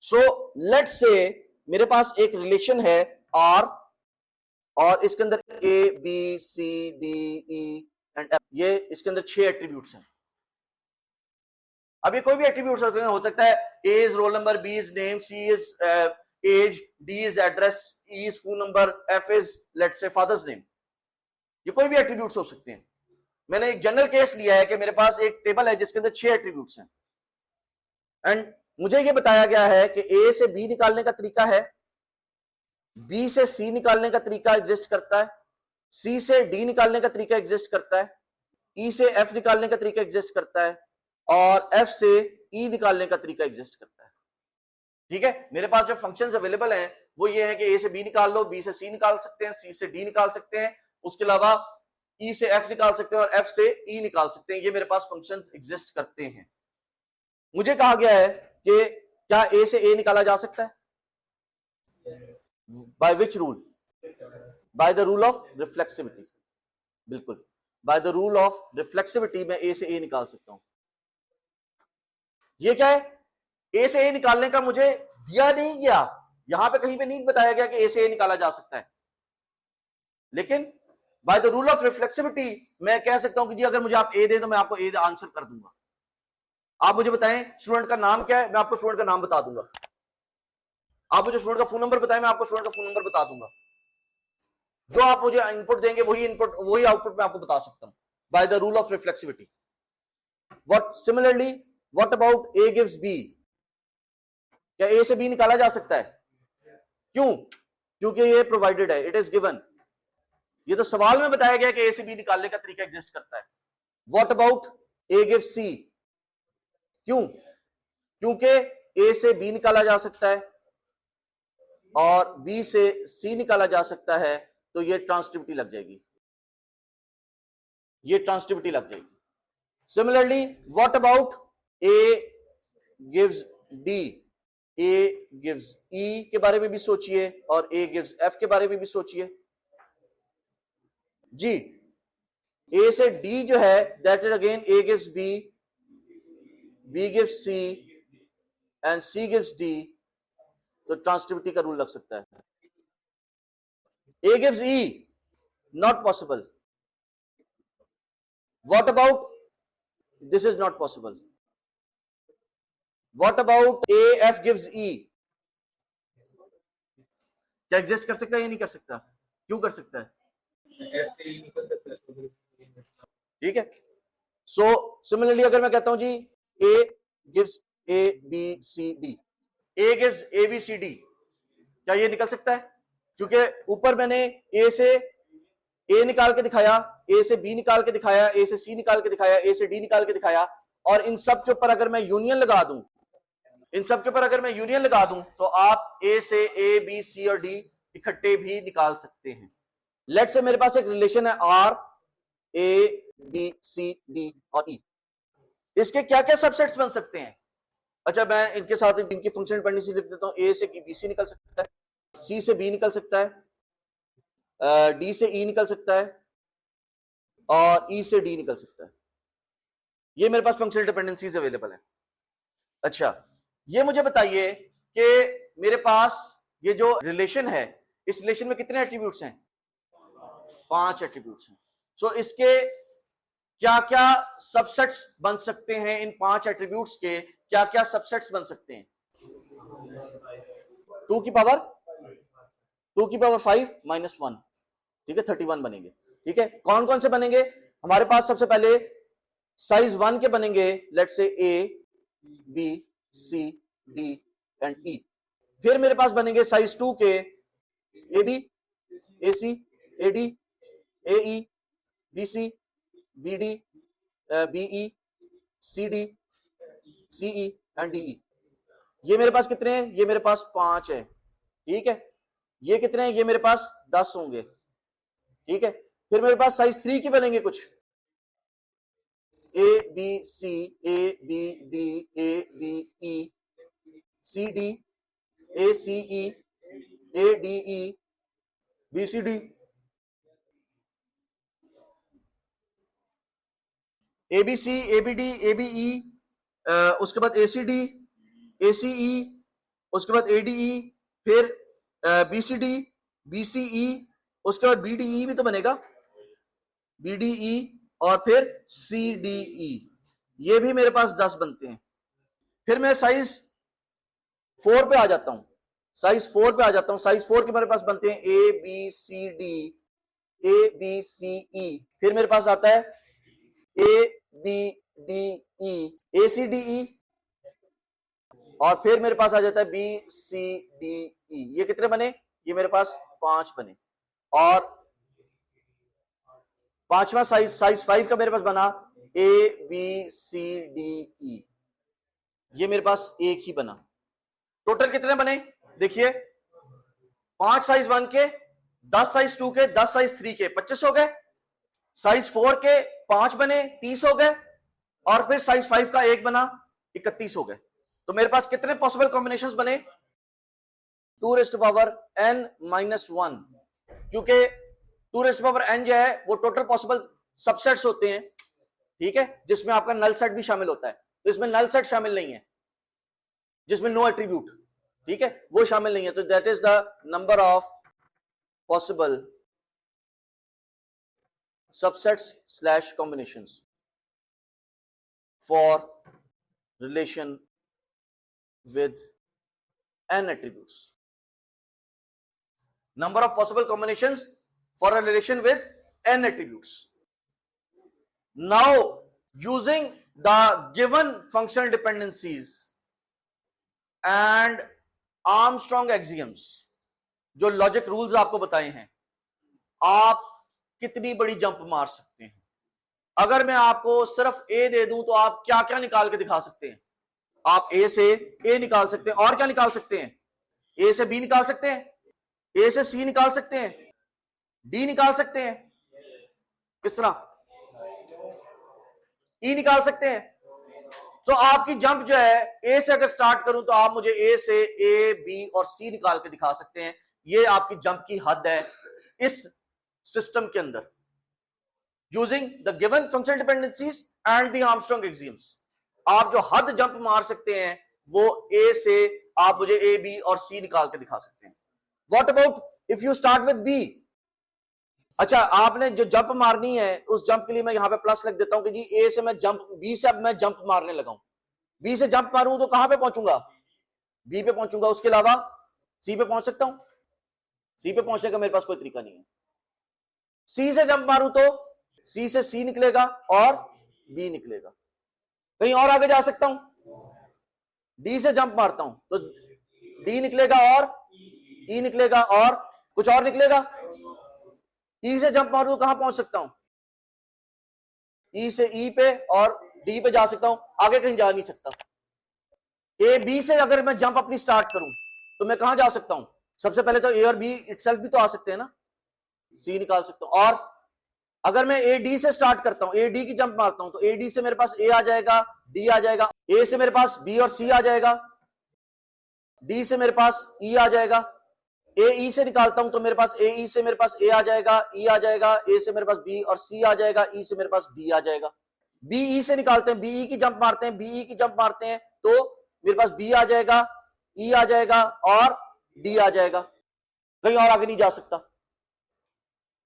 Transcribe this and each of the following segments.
So let's say मेरे पास एक relation है आर और इसके अंदर A B C D E and F, ये इसके अंदर 6 एट्रीब्यूट्स हैं। अब ये कोई भी एट्रीब्यूट हो सकता है, A is roll number, B is name, C is age, D is address, E is phone number, F is let's say father's name. ये कोई भी एट्रीब्यूट्स हो सकते हैं। मैंने एक जनरल केस लिया है कि मेरे पास एक टेबल है जिसके अंदर 6 एट्रीब्यूट्स हैं एंड मुझे ये बताया गया है कि ए से बी निकालने का तरीका है, बी से सी निकालने का तरीका एग्जिस्ट करता है, सी से डी निकालने का तरीका एग्जिस्ट करता है, ई से एफ निकालने का तरीका एग्जिस्ट करता है और एफ से ई निकालने का तरीका एग्जिस्ट करता है। ठीक है, मेरे पास जो फंक्शंस अवेलेबल हैं वो ये है कि ए से बी निकाल लो, बी से सी निकाल सकते हैं, सी से डी निकाल सकते हैं, उसके अलावा ई से एफ निकाल सकते हैं और एफ से ई निकाल सकते हैं। ये मेरे पास फंक्शंस एग्जिस्ट करते हैं। मुझे कहा गया है कि क्या ए से ए निकाला जा सकता है? By which rule? By the rule of reflexivity. बिल्कुल, by the rule of reflexivity मैं ए से ए निकाल सकता हूं। ये क्या है? ए से ए निकालने का मुझे दिया नहीं गया, यहां पे कहीं पे नहीं बताया गया कि ए से ए निकाला जा सकता है, लेकिन bye the rule of reflexivity मैं कह सकता हूं कि जी अगर मुझे आप ए दें तो मैं आपको ए आंसर कर दूंगा। आप मुझे बताएं स्टूडेंट का नाम क्या है, मैं आपको स्टूडेंट का नाम बता दूंगा। आप मुझे स्टूडेंट का फोन नंबर बताएं, मैं आपको स्टूडेंट का फोन नंबर बता दूंगा। जो आप मुझे इनपुट देंगे वही आउटपुट मैं आपको बता सकता हूं by the rule of reflexivity. Similarly what about A gives B? क्या ए से बी निकाला जा सकता है? क्यों? क्योंकि ये प्रोवाइडेड है, इट इज गिवन। ये तो सवाल में बताया गया कि ए से बी निकालने का तरीका एग्जिस्ट करता है। What about A gives C? क्यों? क्योंकि ए से बी निकाला जा सकता है और बी से सी निकाला जा सकता है, तो ये ट्रांसिटिविटी लग जाएगी, ये ट्रांसिटिविटी लग जाएगी। Similarly what about A gives D? A gives E के बारे में भी सोचिए और ए गिव्स एफ के बारे में भी सोचिए जी। ए से डी जो है that is again A gives B, B gives C and C gives D, तो ट्रांसिटिविटी का रूल लग सकता है। A gives E, not possible. What about this is not possible. What about A F gives E? क्या exist कर सकता है या नहीं कर सकता? क्यों कर सकता है? ठीक है, सो सिमिलरली अगर मैं कहता हूं G A gives A B C D, A gives A B C D, क्या ये निकल सकता है? क्योंकि ऊपर मैंने ए से ए निकाल के दिखाया, ए से बी निकाल के दिखाया, ए से सी निकाल के दिखाया, ए से डी निकाल के दिखाया, और इन सब के ऊपर अगर मैं यूनियन लगा दूं, इन सब के ऊपर अगर मैं यूनियन लगा दूं तो आप ए से ए बी सी और डी इकट्ठे भी निकाल सकते हैं। लेट्स से मेरे पास एक रिलेशन है R, A B C D और ई, इसके क्या क्या सबसेट्स बन सकते हैं? अच्छा, मैं इनके साथ इनकी फंक्शन डिपेंडेंसी लिख देता हूं। ए से बी सी निकल सकता है, सी से बी निकल सकता है, डी से ई निकल सकता है और ई से डी निकल सकता है। ये मेरे पास फंक्शनल डिपेंडेंसीज अवेलेबल है। अच्छा, ये मुझे बताइए कि मेरे पास ये जो रिलेशन है, इस रिलेशन में कितने एट्रीब्यूट्स हैं? 5 एट्रीब्यूट्स हैं। सो इसके क्या क्या सबसेट्स बन सकते हैं? इन 5 एट्रीब्यूट्स के क्या क्या सबसेट्स बन सकते हैं? 2 की पावर 5 माइनस 1, ठीक है, 31 बनेंगे। ठीक है, कौन कौन से बनेंगे? हमारे पास सबसे पहले साइज 1 के बनेंगे, let's say A B C D and E. फिर मेरे पास बनेंगे साइज 2 के A B A C A D A E B C B D B E C D C E and D E. ये मेरे पास कितने हैं? ये मेरे पास 5 है। ठीक है, ये कितने हैं? ये मेरे पास 10 होंगे। ठीक है, फिर मेरे पास साइज 3 के बनेंगे कुछ, A B C A B D A B E C D A C E A D E B C D, A B C A B D A B E, उसके बाद ए सी डी ए सी ई उसके बाद ADE, फिर BCD, BCE, उसके बाद BDE भी तो बनेगा, BDE, और फिर CDE। ये भी मेरे पास 10 बनते हैं। फिर मैं साइज 4 पे आ जाता हूं, साइज 4 पे आ जाता हूं। साइज 4 के मेरे पास बनते हैं ABCD, ABCE, फिर मेरे पास आता है ABDE, ACDE, और फिर मेरे पास आ जाता है BCDE। ये कितने बने? ये मेरे पास 5 बने। और पांचवा साइज, साइज 5 का मेरे पास बना ABCDE। ये मेरे पास एक ही बना। टोटल कितने बने? देखिए, 5 साइज 1 के, 10 साइज 2 के, 10 साइज 3 के, 25 हो गए। साइज 4 के 5 बने, 30 हो गए। और फिर साइज 5 का एक बना, 31 हो गए। तो मेरे पास कितने पॉसिबल कॉम्बिनेशंस बने? 2n-1, क्योंकि 2n जो है वो टोटल पॉसिबल सबसेट्स होते हैं, ठीक है, जिसमें आपका नल सेट भी शामिल होता है। तो इसमें नल सेट शामिल नहीं है, जिसमें नो एट्रीब्यूट, ठीक है, वो शामिल नहीं है। तो that is the number of possible subsets / combinations for relation with n attributes. Number of possible combinations for a relation with n attributes. Now, using the given functional dependencies and Armstrong axioms, जो logic rules आपको बताए हैं, आप कितनी बड़ी jump मार सकते हैं। अगर मैं आपको सिर्फ A दे दूं तो आप क्या क्या निकाल के दिखा सकते हैं? आप A से A निकाल सकते हैं, और क्या निकाल सकते हैं? A से B निकाल सकते हैं, A से C निकाल सकते हैं, D निकाल सकते हैं, किस तरह E निकाल सकते हैं। तो आपकी जंप जो है, A से अगर स्टार्ट करूं तो आप मुझे A से A, B और C निकाल के दिखा सकते हैं। ये आपकी जंप की हद है इस सिस्टम के अंदर, using the given functional dependencies and the Armstrong axioms. आप जो हद जंप मार सकते हैं वो A से आप मुझे A, B और C निकाल के दिखा सकते हैं। What about if you start with B? अच्छा, आपने जो जंप मारनी है उस जंप के लिए मैं यहां पे प्लस लिख देता हूं कि जी A से मैं जंप, B से अब मैं जंप मारने लगा हूं। B से जंप मारूं तो कहां पे पहुंचूंगा? B पे पहुंचूंगा। उसके अलावा C पे पहुंच सकता हूं? C पे पहुंचने का मेरे पास कोई तरीका नहीं है। C से जंप मारूं तो C से C निकलेगा और B निकलेगा। कहीं और आगे जा सकता हूं? D से जंप मारता हूं तो D निकलेगा और E निकलेगा और कुछ और निकलेगा। E से जंप मारूं तो कहां पहुंच सकता हूं? E से E पे और D पे जा सकता हूं, आगे कहीं जा नहीं सकता। A B से अगर मैं जंप अपनी स्टार्ट करूं तो मैं कहां जा सकता हूं? सबसे पहले तो A और B इटसेल्फ भी तो आ सकते हैं ना, C निकाल सकता हूं। और अगर मैं A D से स्टार्ट करता हूं, A D की जंप मारता हूं तो A D से मेरे पास A आ जाएगा, D आ जाएगा, A से मेरे पास B और C आ जाएगा, D से मेरे पास E आ जाएगा, A E से निकालता हूं तो मेरे पास A E से मेरे पास A आ जाएगा, E आ जाएगा, A से मेरे पास B और C आ जाएगा, E से मेरे पास D आ जाएगा। B E से निकालते हैं, B E की जंप मारते हैं, B E की जंप मारते हैं तो मेरे पास B आ जाएगा, E आ जाएगा और D आ जाएगा, कहीं और आगे नहीं जा सकता।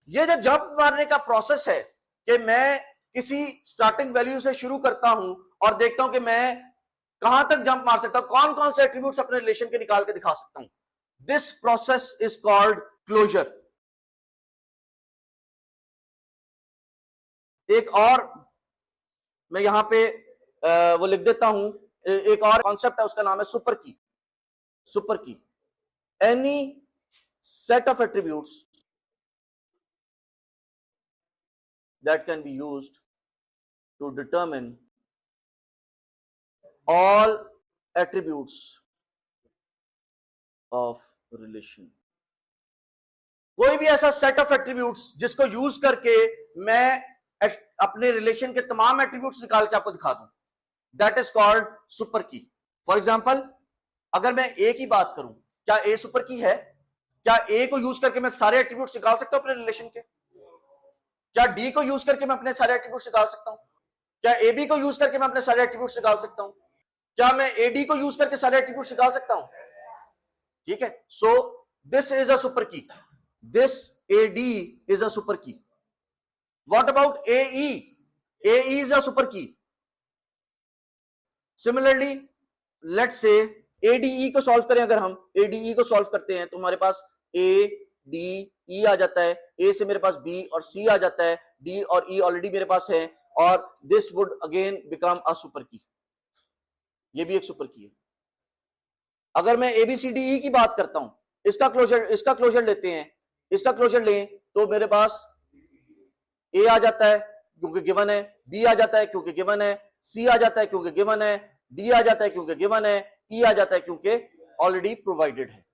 ये जो जंप मारने का प्रोसेस है कि मैं किसी स्टार्टिंग वैल्यू से शुरू करता हूं और देखता हूं कि मैं कहां तक जंप मार सकता हूं, कौन कौन से एट्रीब्यूट्स अपने रिलेशन के निकाल के दिखा सकता हूं। This process is called closure. एक और मैं यहां पे वो लिख देता हूं, एक और कॉन्सेप्ट है, उसका नाम है सुपर की। सुपर की, any set of attributes that can be used to determine all attributes of relation। कोई भी ऐसा सेट ऑफ एट्रीब्यूट्स जिसको यूज करके मैं अपने रिलेशन के तमाम एट्रीब्यूट्स निकाल के आपको दिखा दूं, दैट इज कॉल्ड सुपर की। फॉर एग्जांपल, अगर मैं ए की बात करूं, क्या ए सुपर की है? क्या ए को यूज करके मैं सारे एट्रीब्यूट्स निकाल सकता हूं अपने रिलेशन के? क्या डी को यूज करके मैं अपने सारे एट्रीब्यूट्स निकाल सकता हूं? क्या ए बी को यूज करके मैं अपने सारे एट्रीब्यूट्स निकाल सकता हूं? क्या मैं ए डी को यूज करके सारे एट्रीब्यूट्स निकाल सकता हूं? ठीक है, so this is a super की, this AD is a super key. What about AE? AE is a super key. Similarly, let's say ADE को सॉल्व करें, अगर हम ADE को सॉल्व करते हैं तो हमारे पास A D E आ जाता है, A से मेरे पास B और C आ जाता है, D और E ऑलरेडी मेरे पास है, और this would again become a super की, ये भी एक सुपर की है। अगर मैं ABCDE की बात करता हूं, इसका क्लोजर लेते हैं, इसका क्लोजर लें तो मेरे पास A आ जाता है क्योंकि गिवन है, B आ जाता है क्योंकि गिवन है, C आ जाता है क्योंकि गिवन है, D आ जाता है क्योंकि गिवन है, E आ जाता है क्योंकि ऑलरेडी प्रोवाइडेड है।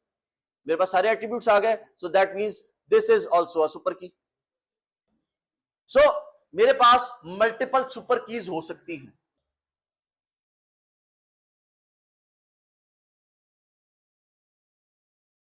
मेरे पास सारे एट्रीब्यूट्स आ गए, so that means this is also a super की। सो मेरे पास मल्टीपल सुपर कीज हो सकती हैं।